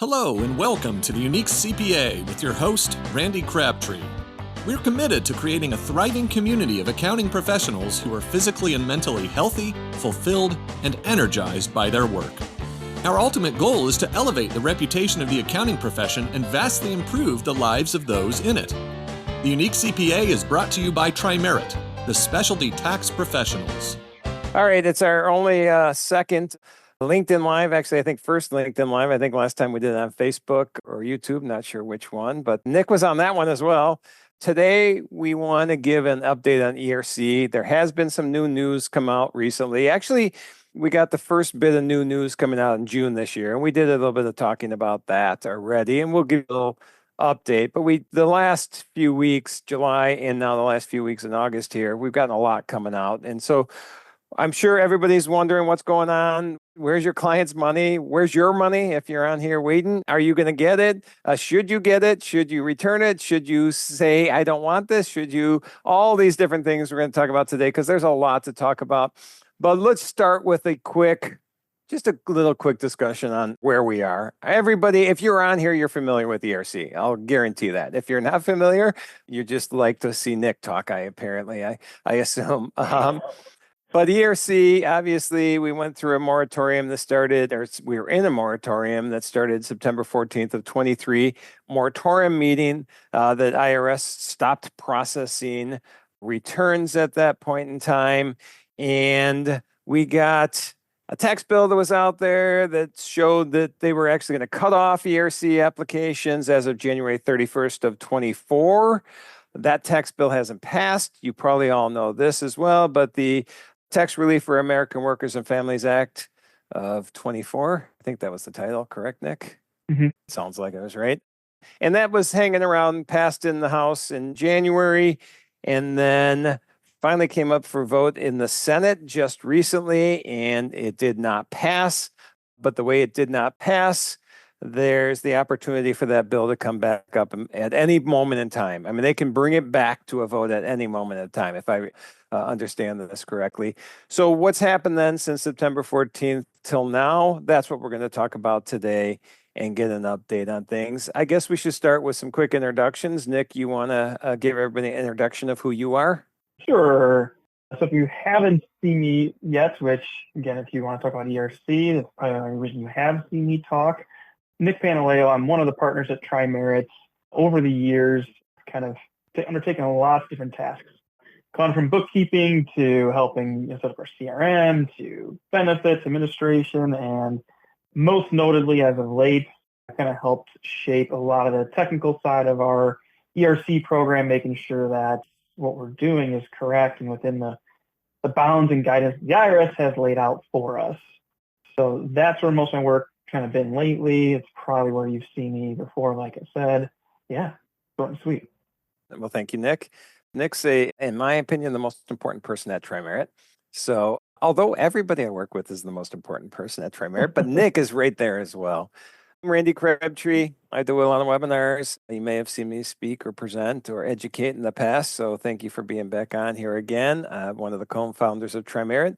Hello and welcome to the Unique CPA with your host, Randy Crabtree. We're committed to creating a thriving community of accounting professionals who are physically and mentally healthy, fulfilled, and energized by their work. Our ultimate goal is to elevate the reputation of the accounting profession and vastly improve the lives of those in it. The Unique CPA is brought to you by Trimerit, the specialty tax professionals. All right, it's our only second LinkedIn Live. Actually, I think first LinkedIn Live. I think last time we did it on Facebook or YouTube, not sure which one, but Nick was on that one as well. Today, we want to give an update on ERC. There has been some new news come out recently. Actually, we got the first bit of new news coming out in June this year, and we did a little bit of talking about that already, and we'll give you a little update. But the last few weeks, July, and now the last few weeks in August here, we've gotten a lot coming out. And so I'm sure everybody's wondering what's going on. Where's your client's money? Where's your money if you're on here waiting? Are you going to get it? Should you get it? Should you return it? Should you say, I don't want this? Should you? All these different things we're going to talk about today because there's a lot to talk about. But let's start with a little quick discussion on where we are. Everybody, if you're on here, you're familiar with ERC. I'll guarantee that. If you're not familiar, you just like to see Nick talk, I assume. But ERC, obviously, we went through a moratorium that started, or we were in a moratorium that started September 14th of 23, moratorium meeting that IRS stopped processing returns at that point in time. And we got a tax bill that was out there that showed that they were actually going to cut off ERC applications as of January 31st of 24. That tax bill hasn't passed. You probably all know this as well, but the Tax Relief for American Workers and Families Act of 24. I think that was the title, correct, Nick? Mm-hmm. Sounds like I was right. And that was hanging around, passed in the House in January, and then finally came up for vote in the Senate just recently, and it did not pass. But the way it did not pass, there's the opportunity for that bill to come back up at any moment in time. I mean, they can bring it back to a vote at any moment in time, if I understand this correctly. So what's happened then since September 14th till now? That's what we're going to talk about today and get an update on things. I guess we should start with some quick introductions. Nick, you want to give everybody an introduction of who you are? Sure. So if you haven't seen me yet, which again, if you want to talk about ERC, that's probably the only reason you have seen me talk. Nick Pantaleo, I'm one of the partners at Trimerit. Over the years, kind of undertaken a lot of different tasks. Gone from bookkeeping to helping set up our CRM to benefits administration, and most notably as of late, I kind of helped shape a lot of the technical side of our ERC program, making sure that what we're doing is correct and within the bounds and guidance the IRS has laid out for us. So that's where most of my work kind of been lately. It's probably where you've seen me before, like I said. Yeah, short and sweet. Well, thank you, Nick. Nick's, in my opinion, the most important person at Trimerit. So although everybody I work with is the most important person at Trimerit, but Nick is right there as well. I'm Randy Crabtree. I do a lot of webinars. You may have seen me speak or present or educate in the past. So thank you for being back on here again. One of the co-founders of Trimerit.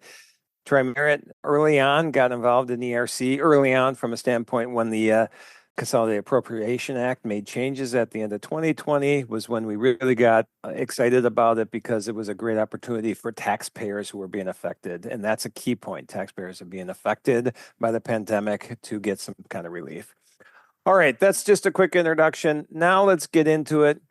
Trimerit early on got involved in ERC early on from a standpoint when the Consolidated Appropriation Act made changes at the end of 2020 was when we really got excited about it because it was a great opportunity for taxpayers who were being affected. And that's a key point. Taxpayers are being affected by the pandemic to get some kind of relief. All right, that's just a quick introduction. Now let's get into it.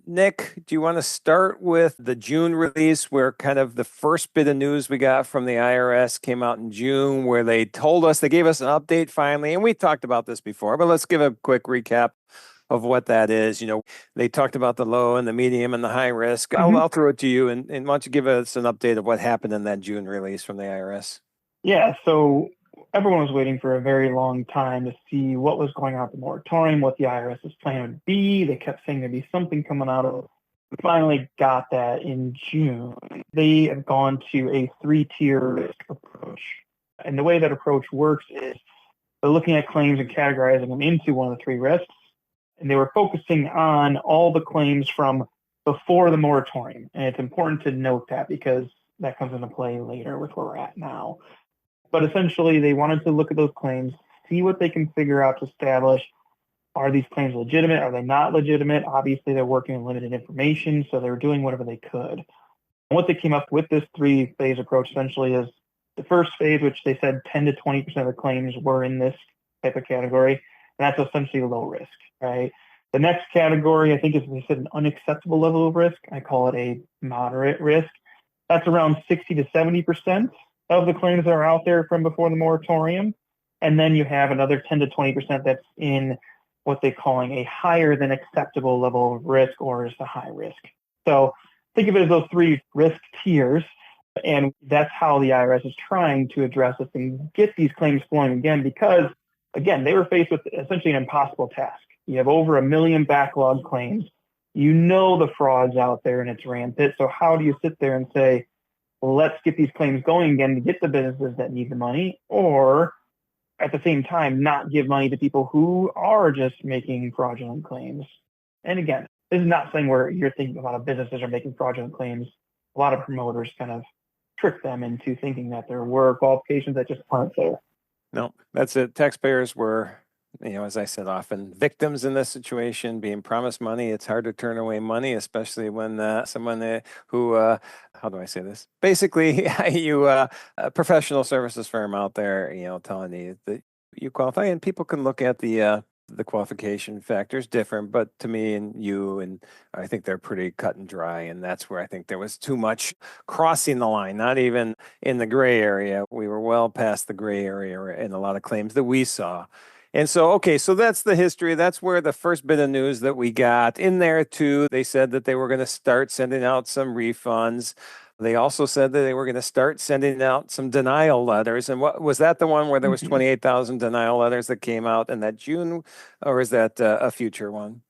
Nick, do you want to start with the June release where kind of the first bit of news we got from the IRS came out in June where they gave us an update finally, and we talked about this before, but let's give a quick recap of what that is. You know, they talked about the low and the medium and the high risk. Mm-hmm. I'll throw it to you, and why don't you give us an update of what happened in that June release from the IRS? Yeah, so everyone was waiting for a very long time to see what was going on with the moratorium, what the IRS's plan would be. They kept saying there'd be something coming out of it. We finally got that in June. They have gone to a 3-tier risk approach. And the way that approach works is they're looking at claims and categorizing them into one of the 3 risks. And they were focusing on all the claims from before the moratorium. And it's important to note that because that comes into play later with where we're at now. But essentially, they wanted to look at those claims see what they can figure out to establish, are these claims legitimate? Are they not legitimate? Obviously, they're working with limited information, so they were doing whatever they could. And what they came up with this three-phase approach essentially is the first phase, which they said 10 to 20% of the claims were in this type of category, and that's essentially low risk, right? The next category, I think, is they said an unacceptable level of risk. I call it a moderate risk. That's around 60 to 70% of the claims that are out there from before the moratorium. And then you have another 10 to 20% that's in what they're calling a higher than acceptable level of risk, or is the high risk. So think of it as those three risk tiers. And that's how the IRS is trying to address this and get these claims flowing again, because, again, they were faced with essentially an impossible task. You have over 1 million backlog claims. You know the fraud's out there and it's rampant. So how do you sit there and say, well, let's get these claims going again to get the businesses that need the money, or at the same time, not give money to people who are just making fraudulent claims? And again, this is not saying where you're thinking a lot of businesses are making fraudulent claims. A lot of promoters kind of trick them into thinking that there were qualifications that just aren't there. No, that's it. Taxpayers were, as I said, often victims in this situation, being promised money. It's hard to turn away money, especially when someone who, how do I say this? Basically, a professional services firm out there, telling you that you qualify, and people can look at the qualification factors different, but to me and you, and I think they're pretty cut and dry. And that's where I think there was too much crossing the line, not even in the gray area. We were well past the gray area in a lot of claims that we saw. And so, okay, so that's the history. That's where the first bit of news that we got in there too. They said that they were going to start sending out some refunds. They also said that they were going to start sending out some denial letters. And what was that, the one where there was 28,000 denial letters that came out in that June, or is that a future one?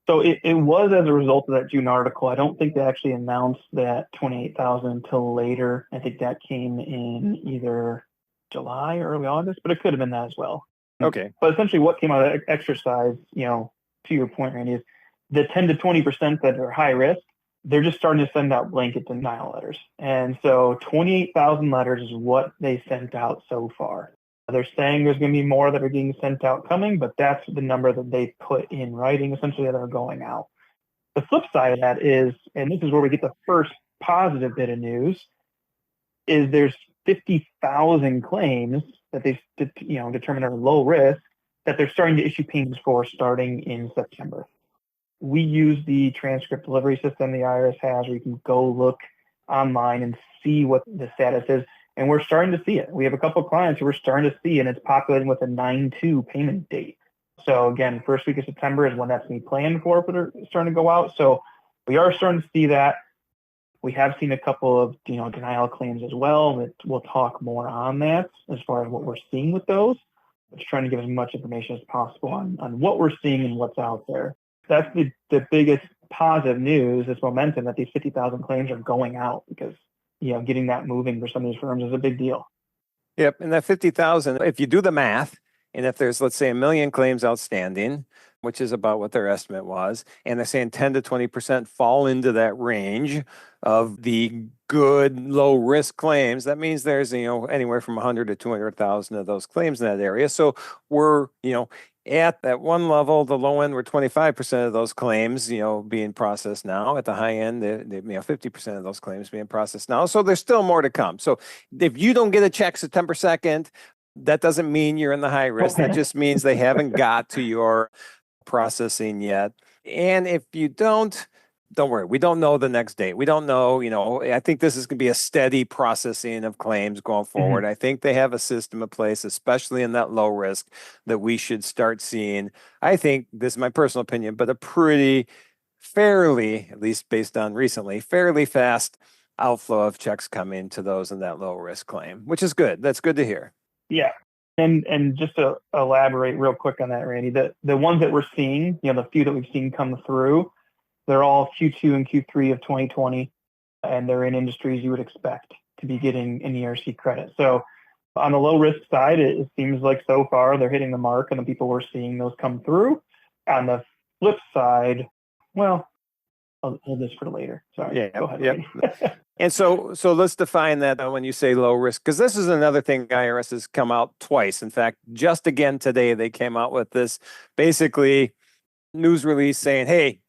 So it was as a result of that June article. I don't think they actually announced that 28,000 until later. I think that came in either July or early August, but it could have been that as well. Okay. But essentially what came out of that exercise, to your point, Randy, is the 10 to 20% that are high risk, they're just starting to send out blanket denial letters. And so 28,000 letters is what they sent out so far. They're saying there's going to be more that are getting sent out coming, but that's the number that they put in writing, essentially, that are going out. The flip side of that is, and this is where we get the first positive bit of news, is there's 50,000 claims that they've determined are low risk that they're starting to issue payments for starting in September. We use the transcript delivery system the IRS has, where you can go look online and see what the status is. And we're starting to see it. We have a couple of clients who we're starting to see, and it's populating with a 9/2 payment date. So again, first week of September is when that's going to be planned for, but they're starting to go out. So we are starting to see that. We have seen a couple of denial claims as well. That we'll talk more on that as far as what we're seeing with those. Just trying to give as much information as possible on what we're seeing and what's out there. That's the biggest positive news, this momentum that these 50,000 claims are going out, because getting that moving for some of these firms is a big deal. Yep. And that 50,000, if you do the math, and if there's, let's say, 1 million claims outstanding, which is about what their estimate was, and they're saying 10 to 20% fall into that range of the good low risk claims, that means there's anywhere from 100 to 200,000 of those claims in that area. So we're at that one level, the low end, were 25% of those claims being processed now. At the high end, 50% of those claims being processed now. So there's still more to come. So if you don't get a check September 2nd, that doesn't mean you're in the high risk. That just means they haven't got to your processing yet. And if you don't worry. We don't know the next date. We don't know, I think this is going to be a steady processing of claims going forward. Mm-hmm. I think they have a system in place, especially in that low risk, that we should start seeing, I think, this is my personal opinion, but a pretty fairly, at least based on recently, fairly fast outflow of checks coming to those in that low risk claim, which is good. That's good to hear. Yeah. And just to elaborate real quick on that, Randy, the ones that we're seeing, the few that we've seen come through, they're all Q2 and Q3 of 2020, and they're in industries you would expect to be getting an ERC credit. So on the low risk side, it seems like so far they're hitting the mark, and the people we're seeing those come through. On the flip side, well, I'll hold this for later. Sorry. Yeah. Go ahead. Yep. And so let's define that when you say low risk, because this is another thing IRS has come out twice. In fact, just again today, they came out with this basically news release saying, hey,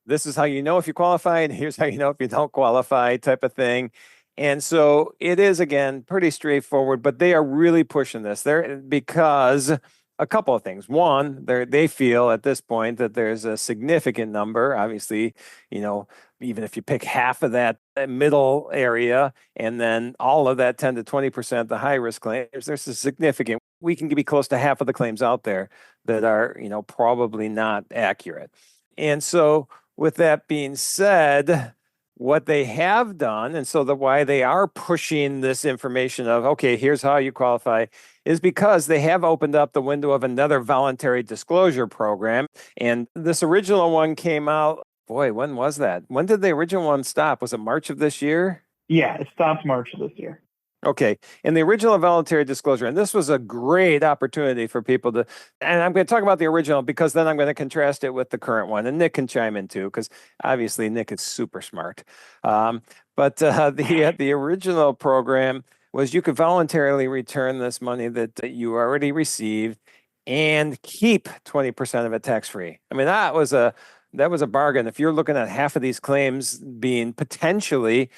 this is how you know if you qualify, and here's how you know if you don't qualify, type of thing. And so it is, again, pretty straightforward, but they are really pushing this there because a couple of things. One, they feel at this point that there's a significant number, obviously, even if you pick half of that middle area and then all of that 10 to 20%, the high risk claims, there's a significant, we can be close to half of the claims out there that are, probably not accurate. And so with that being said, what they have done, and so why they are pushing this information of, okay, here's how you qualify, is because they have opened up the window of another voluntary disclosure program. And this original one came out, boy, when was that? When did the original one stop? Was it March of this year? Yeah, it stopped March of this year. Okay. And the original voluntary disclosure, and this was a great opportunity for people to, and I'm going to talk about the original because then I'm going to contrast it with the current one. And Nick can chime in too, because obviously Nick is super smart. But the original program was you could voluntarily return this money that you already received and keep 20% of it tax-free. I mean, that was a bargain. If you're looking at half of these claims being potentially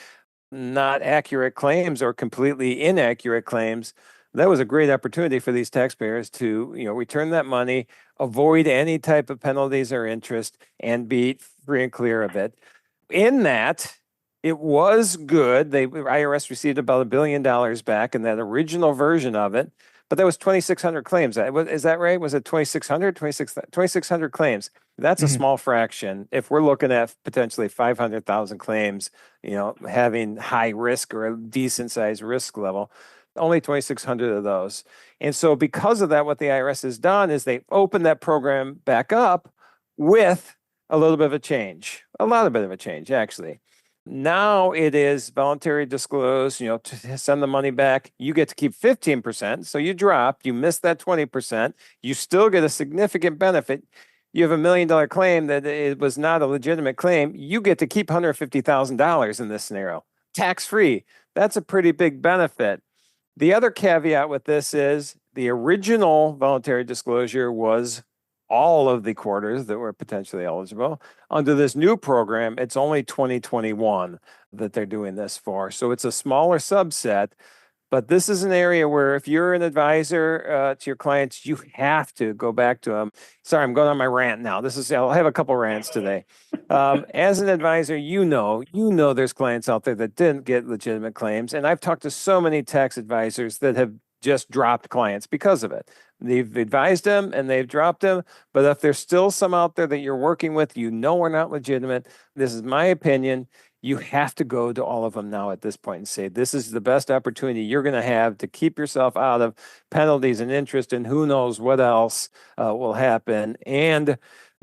not accurate claims or completely inaccurate claims, that was a great opportunity for these taxpayers to, return that money, avoid any type of penalties or interest, and be free and clear of it. In that, it was good. IRS received about $1 billion back in that original version of it, but that was 2,600 claims. Is that right? Was it 2,600? 2,600 claims. That's a small fraction. If we're looking at potentially 500,000 claims, having high risk or a decent size risk level, only 2,600 of those. And so because of that, what the IRS has done is they've opened that program back up with a little bit of a change, a lot of bit of a change, actually. Now it is voluntary disclose, to send the money back. You get to keep 15%. So you missed that 20%. You still get a significant benefit. You have $1 million claim that it was not a legitimate claim. You get to keep $150,000 in this scenario, tax-free. That's a pretty big benefit. The other caveat with this is the original voluntary disclosure was all of the quarters that were potentially eligible. Under this new program, it's only 2021 that they're doing this for. So it's a smaller subset, but this is an area where if you're an advisor to your clients, you have to go back to them. Sorry, I'm going on my rant now. I'll have a couple rants today. As an advisor, there's clients out there that didn't get legitimate claims. And I've talked to so many tax advisors that have just dropped clients because of it. They've advised them and they've dropped them. But if there's still some out there that you're working with, are not legitimate, this is my opinion, you have to go to all of them now at this point and say, this is the best opportunity you're going to have to keep yourself out of penalties and interest, and who knows what else will happen. And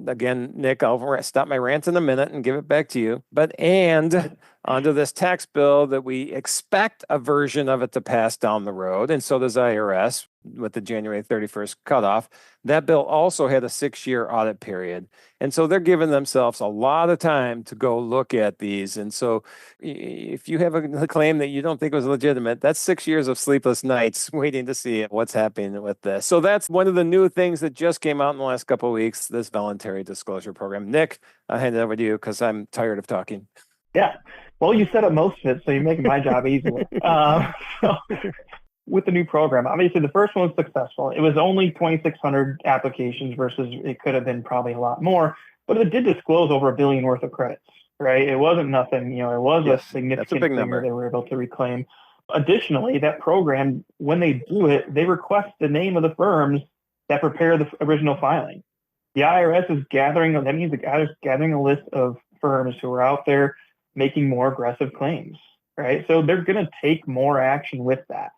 again, Nick, I'll stop my rant in a minute and give it back to you. And under this tax bill that we expect a version of it to pass down the road, and so does IRS with the January 31st cutoff, that bill also had a 6-year audit period. And so they're giving themselves a lot of time to go look at these. And so if you have a claim that you don't think was legitimate, that's 6 years of sleepless nights waiting to see what's happening with this. So that's one of the new things that just came out in the last couple of weeks, this voluntary disclosure program. Nick, I'll hand it over to you because I'm tired of talking. Yeah. Well, you set up most of it, so you're making my job easier. With the new program, obviously the first one was successful. It was only 2,600 applications versus it could have been probably a lot more, but it did disclose over $1 billion worth of credits, right? It wasn't nothing, it was a significant thing that they were able to reclaim. Additionally, that program, when they do it, they request the name of the firms that prepare the original filing. The IRS is gathering a list of firms who are out there making more aggressive claims, right? So they're going to take more action with that.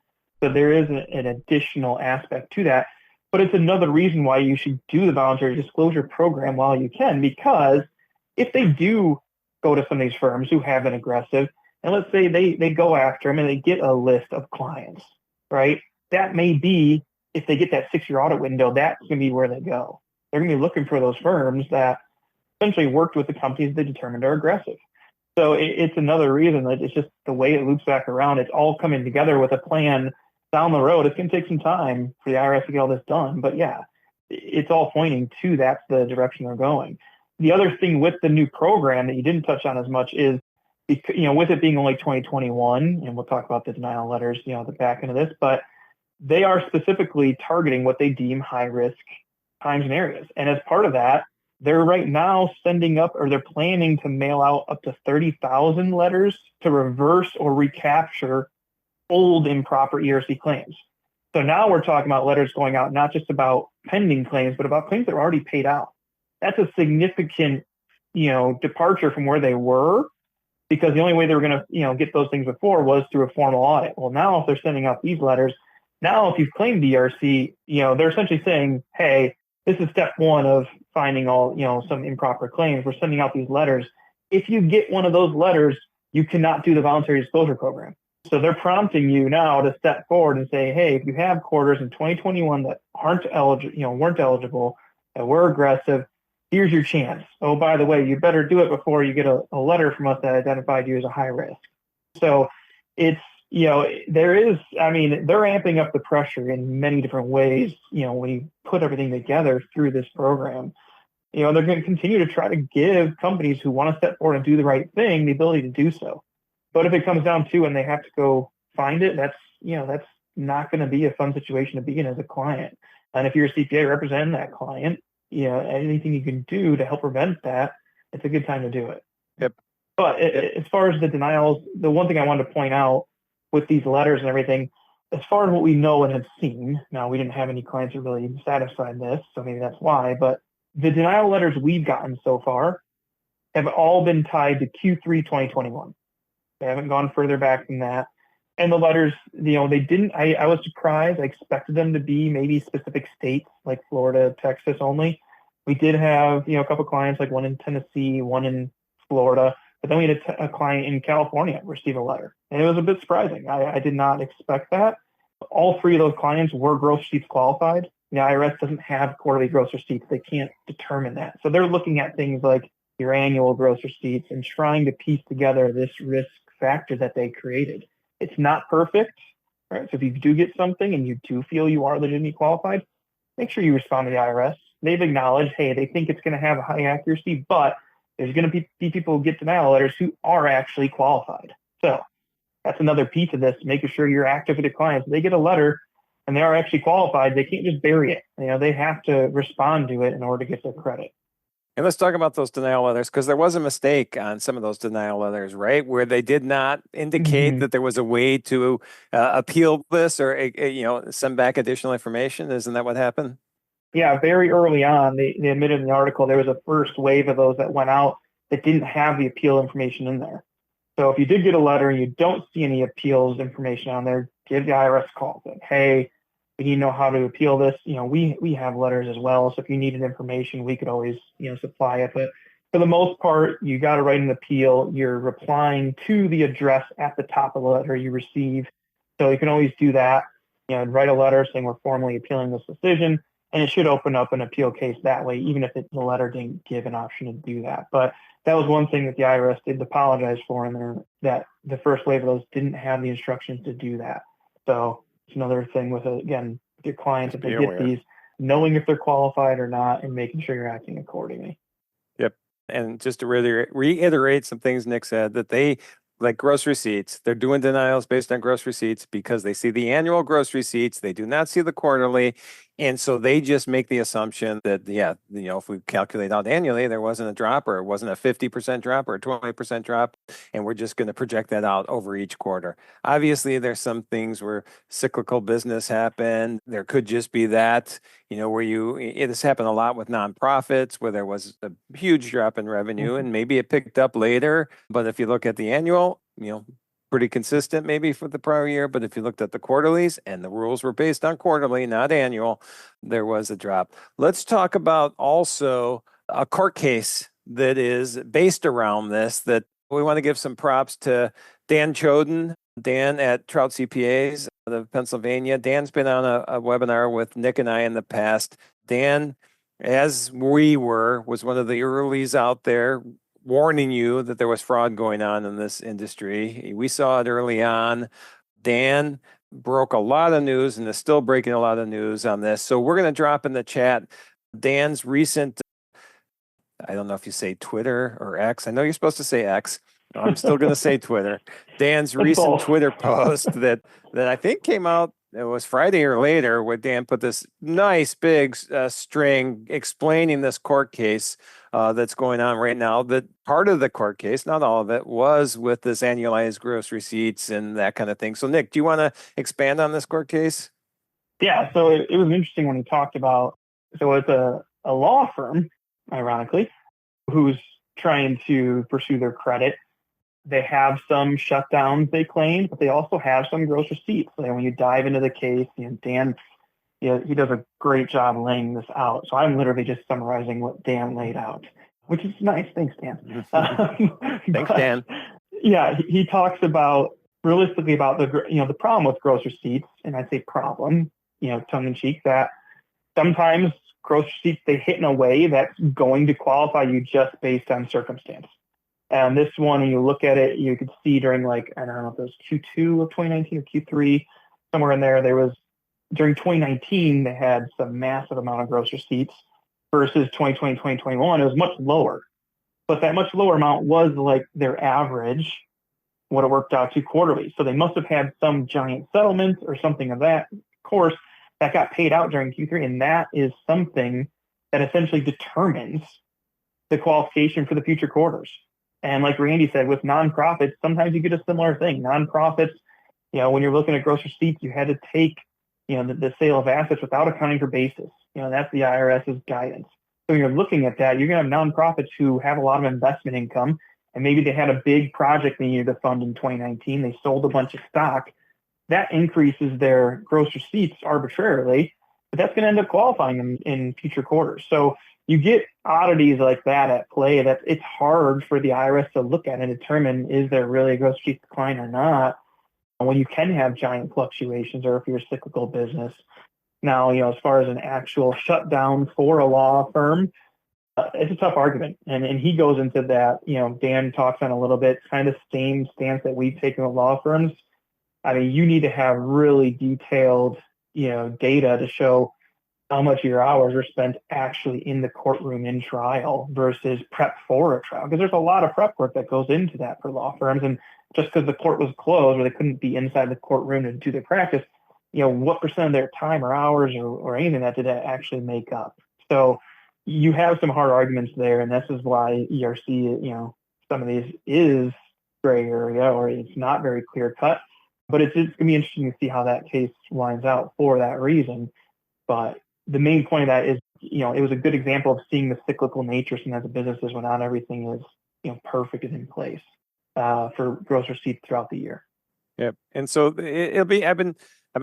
So there is an additional aspect to that, but it's another reason why you should do the voluntary disclosure program while you can, because if they do go to some of these firms who have been aggressive, and let's say they go after them and they get a list of clients, right? That may be, if they get that 6-year audit window, that's going to be where they go. They're going to be looking for those firms that essentially worked with the companies they determined are aggressive. So it's another reason that it's just the way it loops back around. It's all coming together with a plan down the road. It's going to take some time for the IRS to get all this done. But yeah, it's all pointing to that's the direction they're going. The other thing with the new program that you didn't touch on as much is, with it being only 2021, and we'll talk about the denial letters, at the back end of this, but they are specifically targeting what they deem high risk times and areas. And as part of that, they're right now they're planning to mail out up to 30,000 letters to reverse or recapture old improper ERC claims. So now we're talking about letters going out, not just about pending claims, but about claims that are already paid out. That's a significant, departure from where they were, because the only way they were going to, get those things before was through a formal audit. Well, now if they're sending out these letters, now if you've claimed ERC, they're essentially saying, hey, this is step one of finding all, some improper claims. We're sending out these letters. If you get one of those letters, you cannot do the voluntary disclosure program. So they're prompting you now to step forward and say, hey, if you have quarters in 2021 that weren't eligible, that were aggressive, here's your chance. Oh, by the way, you better do it before you get a letter from us that identified you as a high risk. So it's, they're amping up the pressure in many different ways, when you put everything together through this program. They're going to continue to try to give companies who want to step forward and do the right thing the ability to do so. But if it comes down to and they have to go find it, that's not going to be a fun situation to be in as a client. And if you're a CPA representing that client, anything you can do to help prevent that, it's a good time to do it. Yep. But as far as the denials, the one thing I wanted to point out with these letters and everything, as far as what we know and have seen, now we didn't have any clients who really satisfied this, so maybe that's why, but the denial letters we've gotten so far have all been tied to Q3 2021. They haven't gone further back than that. And the letters, they didn't, I was surprised. I expected them to be maybe specific states like Florida, Texas only. We did have, a couple clients, like one in Tennessee, one in Florida, but then we had a client in California receive a letter. And it was a bit surprising. I did not expect that. All three of those clients were gross receipts qualified. The IRS doesn't have quarterly gross receipts. They can't determine that. So they're looking at things like your annual gross receipts and trying to piece together this risk factor that they created. It's not perfect, right? So if you do get something and you do feel you are legitimately qualified, make sure you respond to the IRS. They've acknowledged, hey, they think it's going to have a high accuracy, but there's going to be people who get denial letters who are actually qualified. So that's another piece of this, making sure you're active with your clients. They get a letter and they are actually qualified. They can't just bury it. They have to respond to it in order to get their credit. And let's talk about those denial letters, because there was a mistake on some of those denial letters, right? Where they did not indicate that there was a way to appeal this or, send back additional information. Isn't that what happened? Yeah, very early on, they admitted in the article there was a first wave of those that went out that didn't have the appeal information in there. So if you did get a letter and you don't see any appeals information on there, give the IRS a call. Like, hey, we need to know how to appeal this. We have letters as well. So if you needed information, we could always, supply it. But for the most part, you got to write an appeal. You're replying to the address at the top of the letter you receive. So you can always do that, and write a letter saying we're formally appealing this decision. And it should open up an appeal case that way, even if the letter didn't give an option to do that. But that was one thing that the IRS did apologize for in there, that the first wave of those didn't have the instructions to do that. So it's another thing with, again, your clients, if they get these, knowing if they're qualified or not and making sure you're acting accordingly. Yep. And just to reiterate some things Nick said, that they, like gross receipts, they're doing denials based on gross receipts because they see the annual gross receipts. They do not see the quarterly. And so they just make the assumption that, if we calculate out annually, there wasn't a drop, or it wasn't a 50% drop or a 20% drop. And we're just going to project that out over each quarter. Obviously, there's some things where cyclical business happened. There could just be that, where it has happened a lot with nonprofits, where there was a huge drop in revenue and maybe it picked up later. But if you look at the annual, pretty consistent maybe for the prior year. But if you looked at the quarterlies, and the rules were based on quarterly, not annual, there was a drop. Let's talk about also a court case that is based around this, that we want to give some props to Dan Choden, Dan at Trout CPAs of Pennsylvania. Dan's been on a webinar with Nick and I in the past. Dan as we were, was one of the earlies out there warning you that there was fraud going on in this industry. We saw it early on. Dan broke a lot of news and is still breaking a lot of news on this. So we're going to drop in the chat Dan's recent, I don't know if you say Twitter or X. I know you're supposed to say X. I'm still going to say Twitter. Dan's recent Twitter post that I think came out, it was Friday or later, where Dan put this nice big string explaining this court case that's going on right now. That part of the court case, not all of it, was with this annualized gross receipts and that kind of thing. So Nick, do you want to expand on this court case? Yeah, so it was interesting when he talked about, so it's a law firm, ironically, who's trying to pursue their credit. They have some shutdowns, they claim, but they also have some gross receipts. So when you dive into the case, Dan, he does a great job laying this out. So I'm literally just summarizing what Dan laid out, which is nice. Thanks, Dan. Thanks, Dan. Yeah, he talks about realistically about the problem with gross receipts, and I say problem, tongue in cheek, that sometimes gross receipts, they hit in a way that's going to qualify you just based on circumstance. And this one, when you look at it, you could see during I don't know if it was Q2 of 2019 or Q3, somewhere in there was, during 2019, they had some massive amount of gross receipts versus 2020, 2021, it was much lower. But that much lower amount was like their average, what it worked out to quarterly. So they must have had some giant settlement or something of that course that got paid out during Q3. And that is something that essentially determines the qualification for the future quarters. And like Randy said, with nonprofits, sometimes you get a similar thing. Nonprofits, when you're looking at gross receipts, you had to take, the sale of assets without accounting for basis. That's the IRS's guidance. So when you're looking at that, you're going to have nonprofits who have a lot of investment income, and maybe they had a big project they needed to fund in 2019. They sold a bunch of stock. That increases their gross receipts arbitrarily, but that's going to end up qualifying them in future quarters. So you get oddities like that at play that it's hard for the IRS to look at and determine, is there really a gross receipt decline or not, when you can have giant fluctuations or if you're a cyclical business. Now, as far as an actual shutdown for a law firm, it's a tough argument. And he goes into that, Dan talks on a little bit, kind of same stance that we've taken with law firms. I mean, you need to have really detailed, data to show how much of your hours are spent actually in the courtroom in trial versus prep for a trial. Because there's a lot of prep work that goes into that for law firms. And just because the court was closed or they couldn't be inside the courtroom to do their practice, what percent of their time or hours or anything that did that actually make up? So you have some hard arguments there. And this is why ERC, some of these is gray area or it's not very clear cut. But it's going to be interesting to see how that case lines out for that reason. But the main point of that is, it was a good example of seeing the cyclical nature sometimes of businesses when not everything is, perfect and in place for gross receipts throughout the year. Yep. And so it'll be, I've been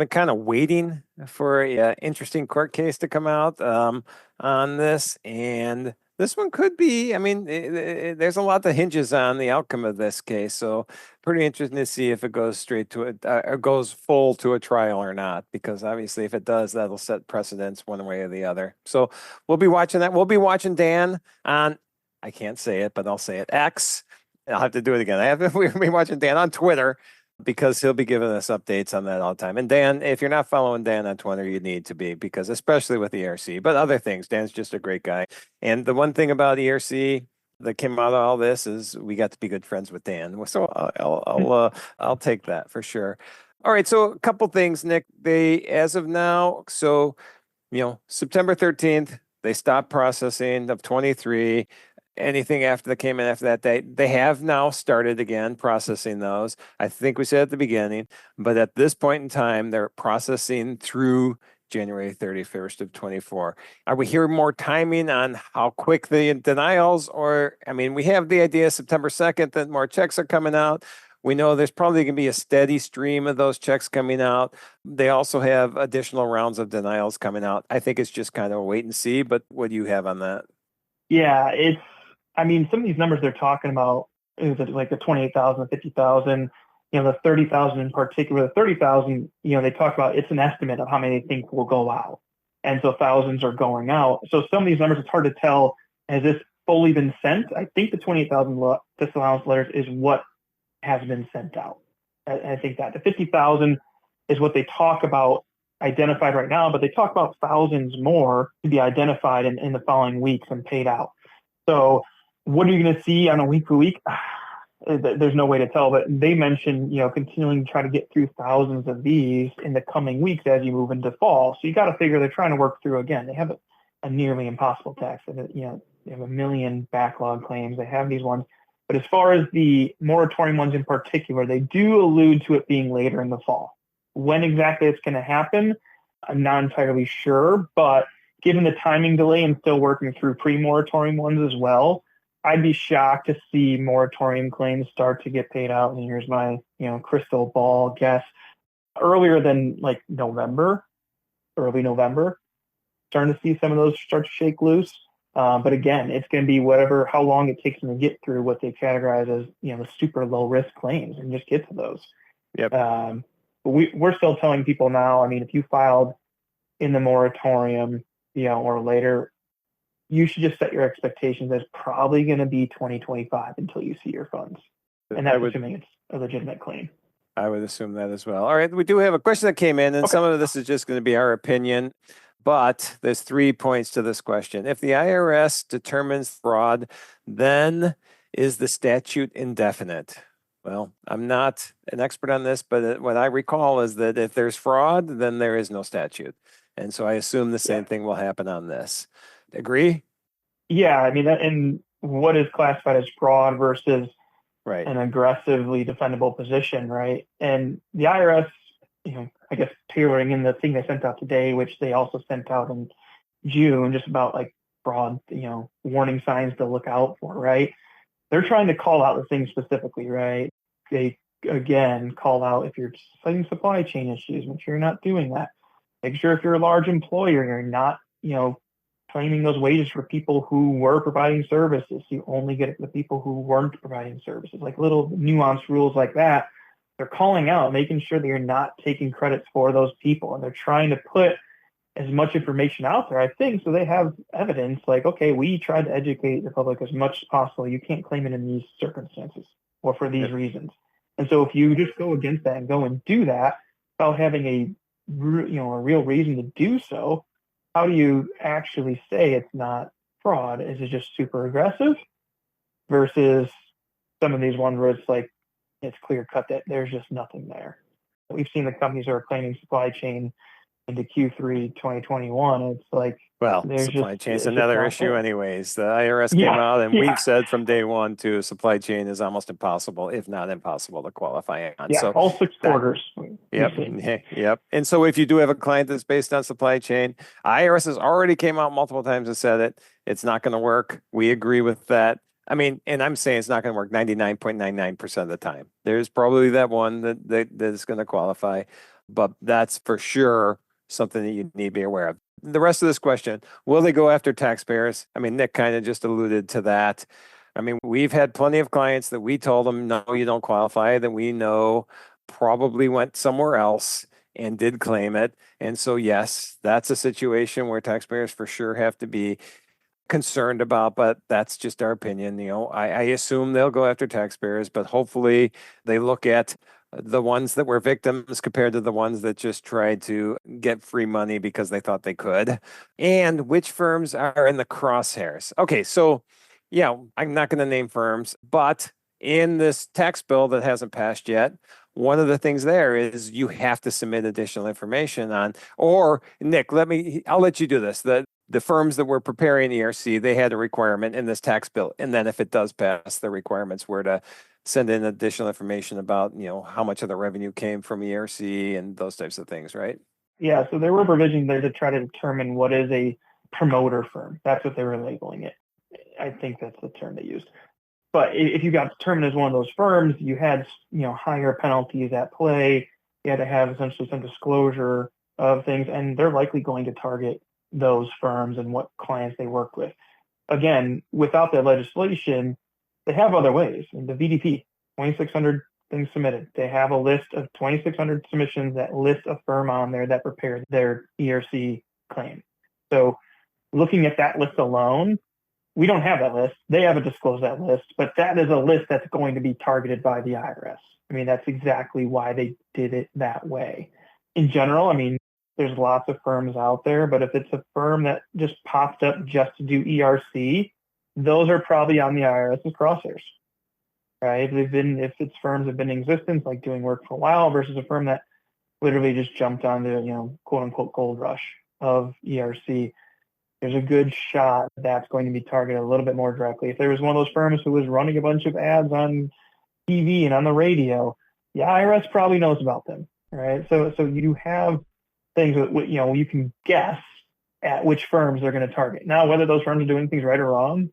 kind of waiting for a interesting court case to come out on this. And this one could be, there's a lot that hinges on the outcome of this case. So pretty interesting to see if it goes straight to it or goes full to a trial or not, because obviously if it does, that'll set precedents one way or the other. So we'll be watching that. We'll be watching Dan on, I can't say it, but I'll say it, X. I'll have to do it again. We'll be watching Dan on Twitter, because he'll be giving us updates on that all the time. And Dan, if you're not following Dan on Twitter, you need to be, because especially with ERC, but other things, Dan's just a great guy. And the one thing about ERC that came out of all this is we got to be good friends with Dan. So I'll take that for sure. All right. So a couple things, Nick, as of now, so, September 13th, they stopped processing of 23. Anything after that came in after that date, they have now started again processing those. I think we said at the beginning, but at this point in time, they're processing through January 31st of 24. Are we hearing more timing on how quick the denials, or, we have the idea September 2nd that more checks are coming out. We know there's probably going to be a steady stream of those checks coming out. They also have additional rounds of denials coming out. I think it's just kind of a wait and see, but what do you have on that? Yeah, some of these numbers they're talking about, is it like the 28,000, 50,000, the 30,000 in particular, the 30,000, they talk about it's an estimate of how many they think will go out. And so thousands are going out. So some of these numbers, it's hard to tell, has this fully been sent? I think the 28,000 disallowance letters is what has been sent out. I think that the 50,000 is what they talk about identified right now, but they talk about thousands more to be identified in the following weeks and paid out. So what are you going to see on a week to week? There's no way to tell, but they mentioned, continuing to try to get through thousands of these in the coming weeks as you move into fall. So you got to figure they're trying to work through again. They have a nearly impossible tax. They have 1 million backlog claims. They have these ones. But as far as the moratorium ones in particular, they do allude to it being later in the fall. When exactly it's going to happen, I'm not entirely sure. But given the timing delay and still working through pre-moratorium ones as well, I'd be shocked to see moratorium claims start to get paid out. And here's my, crystal ball guess, earlier than like early November, starting to see some of those start to shake loose. But again, it's going to be how long it takes them to get through what they categorize as, the super low risk claims and just get to those. Yep. But we're still telling people now, if you filed in the moratorium, or later, you should just set your expectations as probably going to be 2025 until you see your funds. And that's assuming it's a legitimate claim. I would assume that as well. All right. We do have a question that came in, and Okay. Some of this is just going to be our opinion, but there's 3 points to this question. If the IRS determines fraud, then is the statute indefinite? Well, I'm not an expert on this, but what I recall is that if there's fraud, then there is no statute. And so I assume the same thing will happen on this. Agree? Yeah, and what is classified as fraud versus right. an aggressively defendable position, right? And the IRS, I guess tailoring in the thing they sent out today, which they also sent out in June, just about like fraud, warning signs to look out for, right? They're trying to call out the things specifically, right? They, again, call out if you're citing supply chain issues, make sure you're not doing that. Make sure if you're a large employer, you're not, claiming those wages for people who were providing services. You only get it for the people who weren't providing services, like little nuanced rules like that. They're calling out, making sure that you're not taking credits for those people. And they're trying to put as much information out there, I think, so they have evidence like, okay, we tried to educate the public as much as possible. You can't claim it in these circumstances or for these reasons. And so if you just go against that and go and do that without having a real reason to do so, how do you actually say it's not fraud? Is it just super aggressive versus some of these ones where it's like, it's clear cut that there's just nothing there? We've seen the companies that are claiming supply chain into Q3 2021. It's like, well, supply chain is another issue anyways. The IRS came out and we've said from day one too, supply chain is almost impossible, if not impossible to qualify on. Yeah, so all 6 quarters. Yep. And so if you do have a client that's based on supply chain, IRS has already came out multiple times and said it. It's not going to work. We agree with that. And I'm saying it's not going to work 99.99% of the time. There's probably that one that is going to qualify, but that's for sure something that you need to be aware of. The rest of this question, will they go after taxpayers? Nick kind of just alluded to that. We've had plenty of clients that we told them, no, you don't qualify, that we know probably went somewhere else and did claim it. And so, yes, that's a situation where taxpayers for sure have to be concerned about, but that's just our opinion. I assume they'll go after taxpayers, but hopefully they look at the ones that were victims compared to the ones that just tried to get free money because they thought they could, and which firms are in the crosshairs. Okay, so I'm not going to name firms, but in this tax bill that hasn't passed yet, one of the things there is you have to submit additional information on, or Nick, I'll let you do this. The firms that were preparing the ERC, they had a requirement in this tax bill. And then if it does pass, the requirements were to send in additional information about, how much of the revenue came from ERC and those types of things, right? Yeah, so there were provisions there to try to determine what is a promoter firm. That's what they were labeling it. I think that's the term they used. But if you got determined as one of those firms, you had, higher penalties at play. You had to have essentially some disclosure of things, and they're likely going to target those firms and what clients they work with. Again, without that legislation, they have other ways. In the VDP, 2,600 things submitted. They have a list of 2,600 submissions that list a firm on there that prepared their ERC claim. So looking at that list alone, we don't have that list. They haven't disclosed that list, but that is a list that's going to be targeted by the IRS. I mean, that's exactly why they did it that way. In general, I mean, there's lots of firms out there, but if it's a firm that just popped up just to do ERC, those are probably on the IRS's crosshairs, right? If it's firms that have been in existence, like doing work for a while, versus a firm that literally just jumped on the, quote unquote, gold rush of ERC, there's a good shot that's going to be targeted a little bit more directly. If there was one of those firms who was running a bunch of ads on TV and on the radio, the IRS probably knows about them, right? So you have things that, you can guess at which firms they're going to target. Now, whether those firms are doing things right or wrong,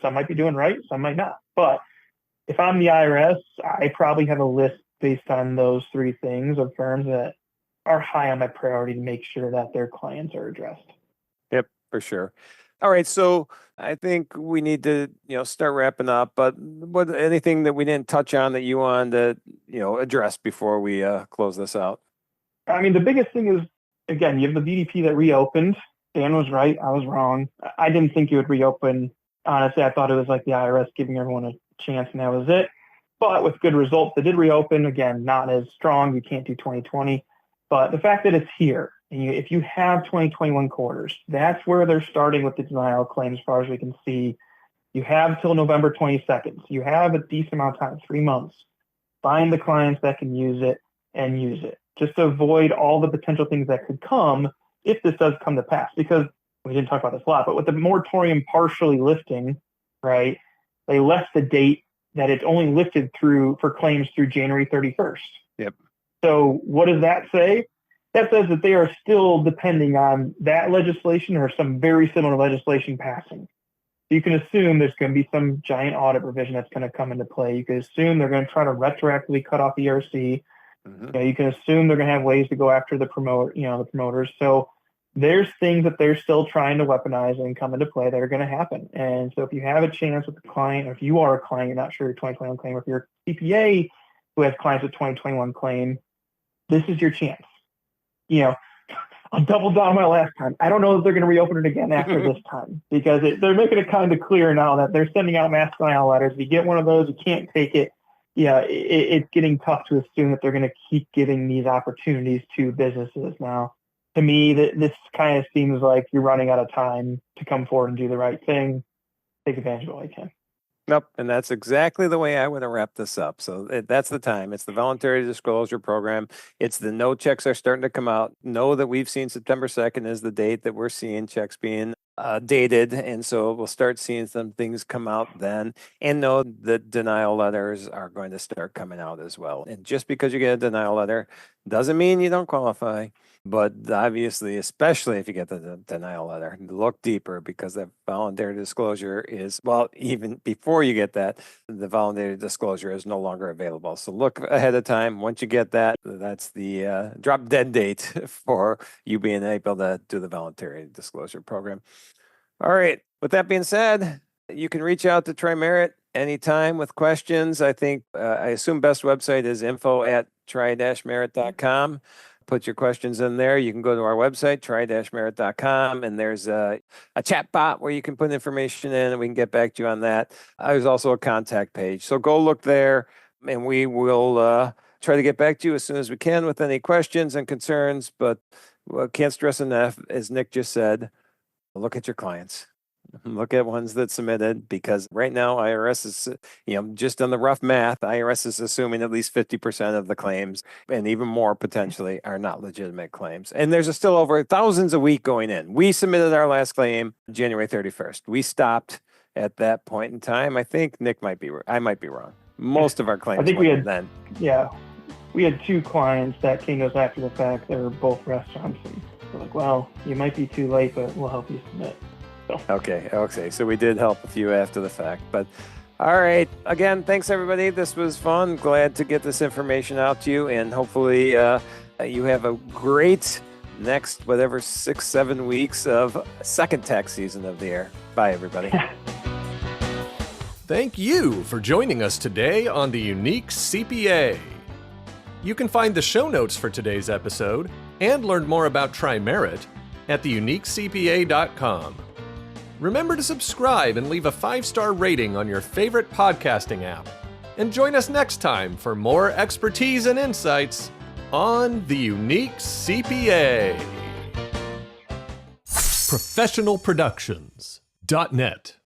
some might be doing right, some might not. But if I'm the IRS, I probably have a list based on those three things of firms that are high on my priority to make sure that their clients are addressed. Yep, for sure. All right, so I think we need to, start wrapping up. But anything that we didn't touch on that you wanted to, address before we close this out? I mean, the biggest thing is, again, you have the BDP that reopened. Dan was right. I was wrong. I didn't think it would reopen. Honestly, I thought it was like the IRS giving everyone a chance, and that was it. But with good results, it did reopen. Again, not as strong. You can't do 2020. But the fact that it's here, and if you have 2021 quarters, that's where they're starting with the denial claims as far as we can see. You have till November 22nd. So you have a decent amount of time, 3 months. Find the clients that can use it and use it, just to avoid all the potential things that could come if this does come to pass. Because we didn't talk about this a lot, but with the moratorium partially lifting, right, they left the date that it's only lifted for claims through January 31st. Yep. So what does that say? That says that they are still depending on that legislation or some very similar legislation passing. You can assume there's going to be some giant audit provision that's going to come into play. You can assume they're going to try to retroactively cut off ERC. Mm-hmm. You can assume they're going to have ways to go after the promoters. So there's things that they're still trying to weaponize and come into play that are going to happen. And so if you have a chance with the client, or if you are a client, you're not sure your 2021 claim, or if you're a CPA who has clients with 2021 claim, this is your chance. I'll double down on my last time. I don't know if they're going to reopen it again after this time, because they're making it kind of clear now that they're sending out mass denial letters. If you get one of those, you can't take it. It's getting tough to assume that they're going to keep giving these opportunities to businesses now. To me, this kind of seems like you're running out of time to come forward and do the right thing. Take advantage of what you can. Nope. And that's exactly the way I would have wrapped this up. So that's the time. It's the voluntary disclosure program. It's the no checks are starting to come out. Know that we've seen September 2nd is the date that we're seeing checks being dated. And so we'll start seeing some things come out then. And know that denial letters are going to start coming out as well. And just because you get a denial letter doesn't mean you don't qualify. But obviously, especially if you get the denial letter, look deeper, because that voluntary disclosure is, well, even before you get that, the voluntary disclosure is no longer available. So look ahead of time. Once you get that, that's the drop dead date for you being able to do the voluntary disclosure program. All right. With that being said, you can reach out to TriMerit anytime with questions. I think, I assume best website is info@try-merit.com. Put your questions in there. You can go to our website, try-merit.com, and there's a chat bot where you can put information in, and we can get back to you on that. There's also a contact page. So go look there, and we will try to get back to you as soon as we can with any questions and concerns. But can't stress enough, as Nick just said, look at your clients. Look at ones that submitted, because right now IRS is, just on the rough math, IRS is assuming at least 50% of the claims, and even more potentially, are not legitimate claims. And there's still over thousands a week going in. We submitted our last claim January 31st. We stopped at that point in time. I think Nick might be, I might be wrong. Most of our claims I think we had then. Yeah. We had 2 clients that came to us after the fact. They were both restaurants. And we're like, well, you might be too late, but we'll help you submit. Okay. So we did help a few after the fact, but all right. Again, thanks everybody. This was fun. Glad to get this information out to you, and hopefully you have a great next, 6-7 weeks of second tax season of the year. Bye, everybody. Thank you for joining us today on the Unique CPA. You can find the show notes for today's episode and learn more about TriMerit at theuniquecpa.com. Remember to subscribe and leave a 5-star rating on your favorite podcasting app. And join us next time for more expertise and insights on the Unique CPA. ProfessionalProductions.net